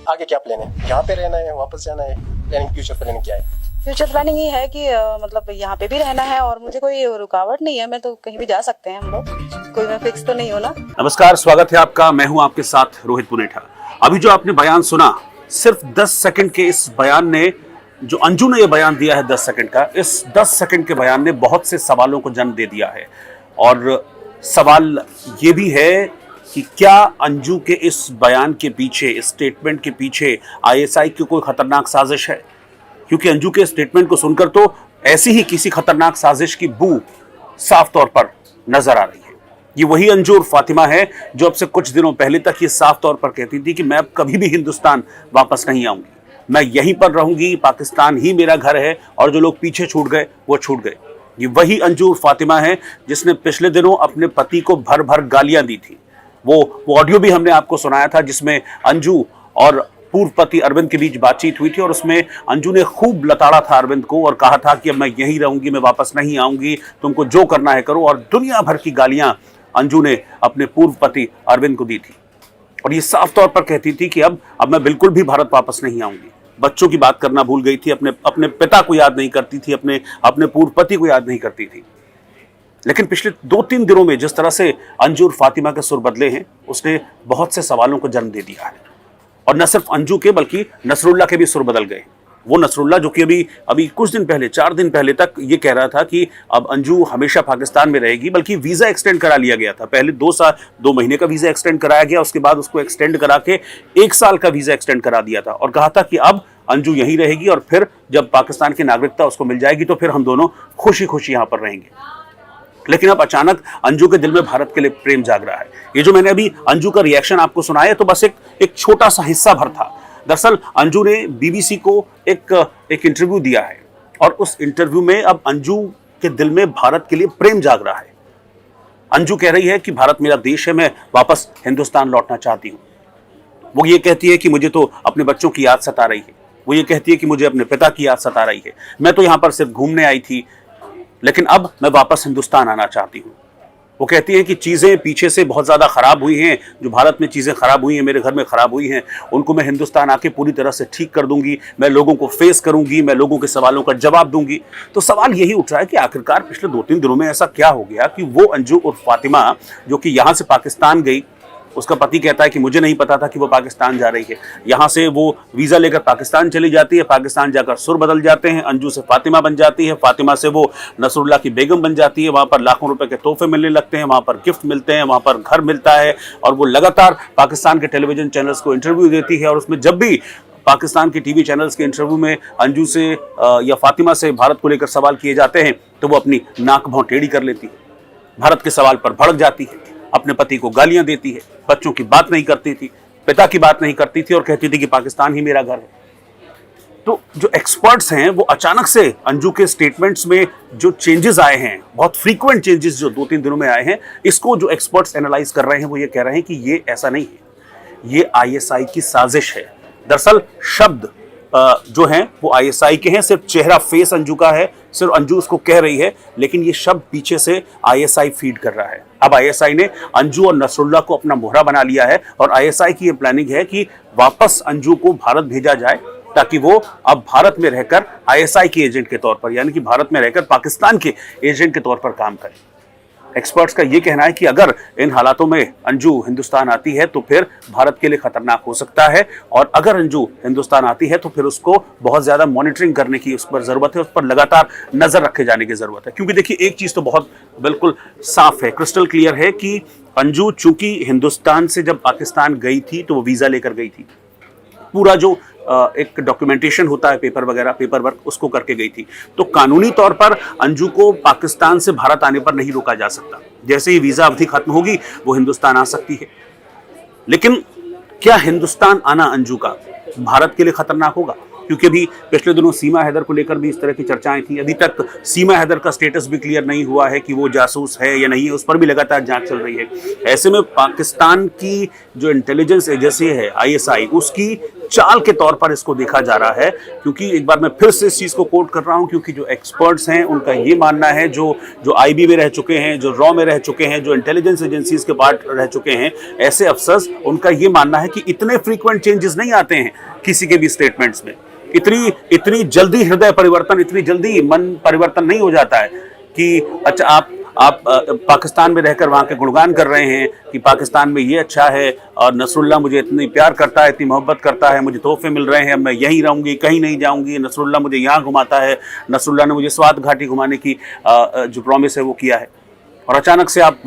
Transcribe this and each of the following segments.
आगे क्या प्लान है? यहाँ पे रहना है, वापस जाना है? प्लानिंग, फ्यूचर प्लानिंग क्या है? फ्यूचर प्लानिंग ये है कि मतलब यहाँ पे भी रहना है और मुझे कोई रुकावट नहीं है, मैं तो कहीं भी जा सकते हैं हम लोग, कोई मैं फिक्स तो नहीं हूँ ना। नमस्कार, स्वागत है आपका। मैं हूं आपके साथ रोहित पुनेठा। अभी जो आपने बयान सुना, सिर्फ 10 सेकंड के इस बयान ने, जो अंजू ने ये बयान दिया है 10 सेकंड का, इस 10 सेकंड के बयान ने बहुत से सवालों को जन्म दे दिया है। और सवाल ये भी है कि क्या अंजू के इस बयान के पीछे, इस स्टेटमेंट के पीछे आईएसआई की कोई खतरनाक साजिश है? क्योंकि अंजू के स्टेटमेंट को सुनकर तो ऐसी ही किसी खतरनाक साजिश की बू साफ तौर पर नजर आ रही है। ये वही अंजू और फातिमा है जो अब से कुछ दिनों पहले तक ये साफ तौर पर कहती थी कि मैं अब कभी भी हिंदुस्तान वापस नहीं आऊंगी, मैं यहीं पर रहूंगी, पाकिस्तान ही मेरा घर है और जो लोग पीछे छूट गए वो छूट गए। ये वही अंजू और फातिमा है जिसने पिछले दिनों अपने पति को भर भर गालियां दी थी। वो ऑडियो भी हमने आपको सुनाया था जिसमें अंजू और पूर्व पति अरविंद के बीच बातचीत हुई थी और उसमें अंजू ने खूब लताड़ा था अरविंद को और कहा था कि अब मैं यहीं रहूंगी, मैं वापस नहीं आऊंगी, तुमको जो करना है करो। और दुनिया भर की गालियां अंजू ने अपने पूर्व पति अरविंद को दी थी और ये साफ तौर पर कहती थी कि अब मैं बिल्कुल भी भारत वापस नहीं आऊंगी। बच्चों की बात करना भूल गई थी, अपने पिता को याद नहीं करती थी, अपने पूर्व पति को याद नहीं करती थी। लेकिन पिछले 2-3 दिनों में जिस तरह से अंजू और फातिमा के सुर बदले हैं, उसने बहुत से सवालों को जन्म दे दिया है। और न सिर्फ अंजू के बल्कि नसरुल्ला के भी सुर बदल गए। वो नसरुल्ला जो कि अभी कुछ दिन पहले, 4 दिन पहले तक ये कह रहा था कि अब अंजू हमेशा पाकिस्तान में रहेगी, बल्कि वीजा एक्सटेंड करा लिया गया था। पहले 2 महीने का वीजा एक्सटेंड कराया गया, उसके बाद उसको एक्सटेंड करा के 1 साल का वीजा एक्सटेंड करा दिया था और कहा था कि अब अंजू यहीं रहेगी और फिर जब पाकिस्तान की नागरिकता उसको मिल जाएगी तो फिर हम दोनों खुशी खुशी यहां पर रहेंगे। लेकिन अब अचानक अंजू के दिल में भारत के लिए प्रेम जाग रहा है। ये जो मैंने अभी अंजू का रिएक्शन आपको सुनाया तो बस एक छोटा सा हिस्सा भर था। दरअसल अंजू ने बीबीसी को एक इंटरव्यू दिया है और उस इंटरव्यू में अब अंजू के दिल में भारत के लिए प्रेम जाग रहा है। अंजू कह रही है कि भारत मेरा देश है, मैं वापस हिंदुस्तान लौटना चाहती हूँ। वो ये कहती है कि मुझे तो अपने बच्चों की याद सता रही है, वो ये कहती है कि मुझे अपने पिता की याद सता रही है, मैं तो यहाँ पर सिर्फ घूमने आई थी, लेकिन अब मैं वापस हिंदुस्तान आना चाहती हूँ। वो कहती है कि चीज़ें पीछे से बहुत ज़्यादा ख़राब हुई हैं, जो भारत में चीज़ें ख़राब हुई हैं, मेरे घर में ख़राब हुई हैं, उनको मैं हिंदुस्तान आके पूरी तरह से ठीक कर दूंगी, मैं लोगों को फेस करूंगी, मैं लोगों के सवालों का जवाब दूंगी। तो सवाल यही उठ रहा है कि आखिरकार पिछले 2-3 दिनों में ऐसा क्या हो गया कि वो अंजू और फातिमा जो कि यहाँ से पाकिस्तान गई, उसका पति कहता है कि मुझे नहीं पता था कि वो पाकिस्तान जा रही है, यहाँ से वो वीज़ा लेकर पाकिस्तान चली जाती है, पाकिस्तान जाकर सुर बदल जाते हैं, अंजू से फातिमा बन जाती है, फातिमा से वो नसरुल्ला की बेगम बन जाती है, वहाँ पर लाखों रुपए के तोहफे मिलने लगते हैं, वहाँ पर गिफ्ट मिलते हैं, वहाँ पर घर मिलता है और वो लगातार पाकिस्तान के टेलीविजन चैनल्स को इंटरव्यू देती है। और उसमें जब भी पाकिस्तान के टीवी चैनल्स के इंटरव्यू में अंजू से या फातिमा से भारत को लेकर सवाल किए जाते हैं तो वो अपनी नाक भौं टेढ़ी कर लेती है, भारत के सवाल पर भड़क जाती है, अपने पति को गालियां देती है, बच्चों की बात नहीं करती थी, पिता की बात नहीं करती थी और कहती थी कि पाकिस्तान ही मेरा घर है। तो जो एक्सपर्ट्स हैं वो अचानक से अंजू के स्टेटमेंट्स में जो चेंजेस आए हैं, बहुत फ्रीक्वेंट चेंजेस जो 2-3 दिनों में आए हैं, इसको जो एक्सपर्ट्स एनालाइज कर रहे हैं वो ये कह रहे हैं कि ये ऐसा नहीं है, ये आईएसआई की साजिश है। दरअसल शब्द जो हैं वो आईएसआई के हैं, सिर्फ चेहरा फेस अंजू का है, सिर्फ अंजू उसको कह रही है, लेकिन ये शब्द पीछे से आईएसआई फीड कर रहा है। अब आईएसआई ने अंजू और नसरुल्ला को अपना मोहरा बना लिया है और आईएसआई की ये प्लानिंग है कि वापस अंजू को भारत भेजा जाए ताकि वो अब भारत में रहकर आईएसआई के एजेंट के तौर पर, यानी कि भारत में रहकर पाकिस्तान के एजेंट के तौर पर काम करे। एक्सपर्ट्स का ये कहना है कि अगर इन हालातों में अंजू हिंदुस्तान आती है तो फिर भारत के लिए खतरनाक हो सकता है और अगर अंजू हिंदुस्तान आती है तो फिर उसको बहुत ज्यादा मॉनिटरिंग करने की उस पर जरूरत है, उस पर लगातार नजर रखे जाने की जरूरत है। क्योंकि देखिए एक चीज तो बहुत बिल्कुल साफ है, क्रिस्टल क्लियर है कि अंजू चूंकि हिंदुस्तान से जब पाकिस्तान गई थी तो वो वीजा लेकर गई थी, पूरा जो एक डॉक्यूमेंटेशन होता है, पेपर वर्क, उसको करके गई थी। तो कानूनी तौर पर अंजू को पाकिस्तान से भारत आने पर नहीं रोका जा सकता। जैसे ही वीजा अवधि खत्म होगी वो हिंदुस्तान आ सकती है। लेकिन क्या हिंदुस्तान आना अंजू का भारत के लिए खतरनाक होगा? क्योंकि अभी पिछले दिनों सीमा हैदर को लेकर भी इस तरह की चर्चाएं थी। अभी तक सीमा हैदर का स्टेटस भी क्लियर नहीं हुआ है कि वो जासूस है या नहीं है, उस पर भी लगातार जांच चल रही है। ऐसे में पाकिस्तान की जो इंटेलिजेंस एजेंसी है आईएसआई, उसकी चाल के तौर पर इसको देखा जा रहा है। क्योंकि एक बार मैं फिर से इस चीज को कोट कर रहा हूं, क्योंकि जो एक्सपर्ट्स हैं उनका ये मानना है, जो आईबी में रह चुके हैं, जो रॉ में रह चुके हैं, जो इंटेलिजेंस एजेंसीज के पार्ट रह चुके हैं, ऐसे अफसर्स, उनका ये मानना है कि इतने फ्रीक्वेंट चेंजेस नहीं आते हैं किसी के भी स्टेटमेंट्स में। इतनी जल्दी हृदय परिवर्तन, इतनी जल्दी मन परिवर्तन नहीं हो जाता है कि अच्छा आप पाकिस्तान में रहकर वहाँ के गुणगान कर रहे हैं कि पाकिस्तान में ये अच्छा है और नसरुल्लाह मुझे इतनी प्यार करता है, इतनी मोहब्बत करता है, मुझे तोहफे मिल रहे हैं, अब मैं यहीं रहूँगी, कहीं नहीं जाऊँगी, नसरुल्लाह मुझे यहाँ घुमाता है, नसरुल्लाह ने मुझे स्वात घाटी घुमाने की जो प्रॉमिस है वो किया है। और अचानक से आप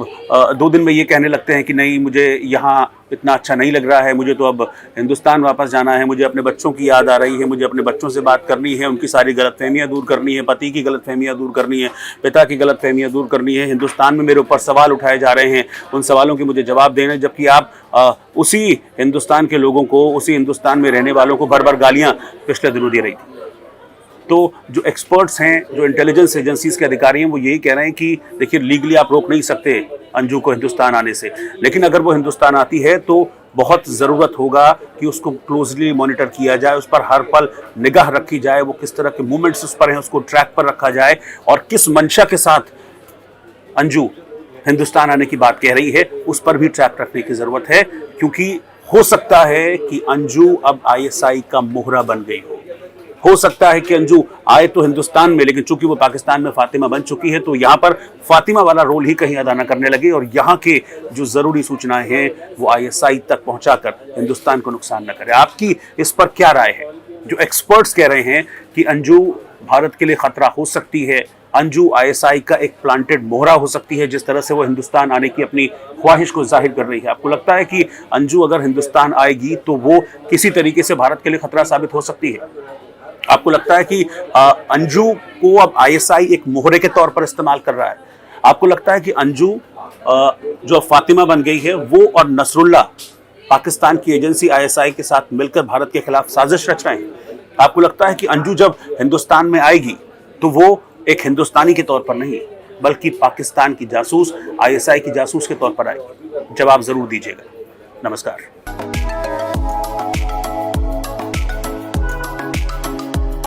2 दिन में ये कहने लगते हैं कि नहीं, मुझे यहाँ इतना अच्छा नहीं लग रहा है, मुझे तो अब हिंदुस्तान वापस जाना है, मुझे अपने बच्चों की याद आ रही है, मुझे अपने बच्चों से बात करनी है, उनकी सारी गलतफहमियाँ दूर करनी है, पति की गलतफहमियाँ दूर करनी है, पिता की गलतफहमियाँ दूर करनी है, हिंदुस्तान में मेरे ऊपर सवाल उठाए जा रहे हैं, उन सवालों के मुझे जवाब देने, जबकि आप उसी हिंदुस्तान के लोगों को, उसी हिंदुस्तान में रहने वालों को भर भर गालियाँ पिछले दिनों दे रही थी। तो जो एक्सपर्ट्स हैं, जो इंटेलिजेंस एजेंसीज के अधिकारी हैं, वो यही कह रहे हैं कि देखिए, लीगली आप रोक नहीं सकते अंजू को हिंदुस्तान आने से, लेकिन अगर वो हिंदुस्तान आती है तो बहुत ज़रूरत होगा कि उसको क्लोजली मॉनिटर किया जाए, उस पर हर पल निगाह रखी जाए, वो किस तरह के मूवमेंट्स उस पर हैं उसको ट्रैक पर रखा जाए, और किस मंशा के साथ अंजू हिंदुस्तान आने की बात कह रही है उस पर भी ट्रैक रखने की ज़रूरत है। क्योंकि हो सकता है कि अंजू अब ISI का मोहरा बन गई हो सकता है कि अंजू आए तो हिंदुस्तान में, लेकिन चूंकि वो पाकिस्तान में फातिमा बन चुकी है तो यहाँ पर फातिमा वाला रोल ही कहीं अदा न करने लगे, और यहाँ के जो ज़रूरी सूचनाएं हैं वो ISI तक पहुँचाकर हिंदुस्तान को नुकसान न करे। आपकी इस पर क्या राय है? जो एक्सपर्ट्स कह रहे हैं कि अंजू भारत के लिए खतरा हो सकती है, अंजू ISI का एक प्लांटेड मोहरा हो सकती है, जिस तरह से वो हिंदुस्तान आने की अपनी ख्वाहिश को जाहिर कर रही है। आपको लगता है कि अंजू अगर हिंदुस्तान आएगी तो वो किसी तरीके से भारत के लिए खतरा साबित हो सकती है? आपको लगता है कि अंजू को अब ISI एक मोहरे के तौर पर इस्तेमाल कर रहा है? आपको लगता है कि अंजू जो फातिमा बन गई है वो और नसरुल्लाह पाकिस्तान की एजेंसी ISI के साथ मिलकर भारत के खिलाफ साजिश रच रहे हैं? आपको लगता है कि अंजू जब हिंदुस्तान में आएगी तो वो एक हिंदुस्तानी के तौर पर नहीं बल्कि पाकिस्तान की जासूस, ISI की जासूस के तौर पर आएगी? जवाब जरूर दीजिएगा। नमस्कार।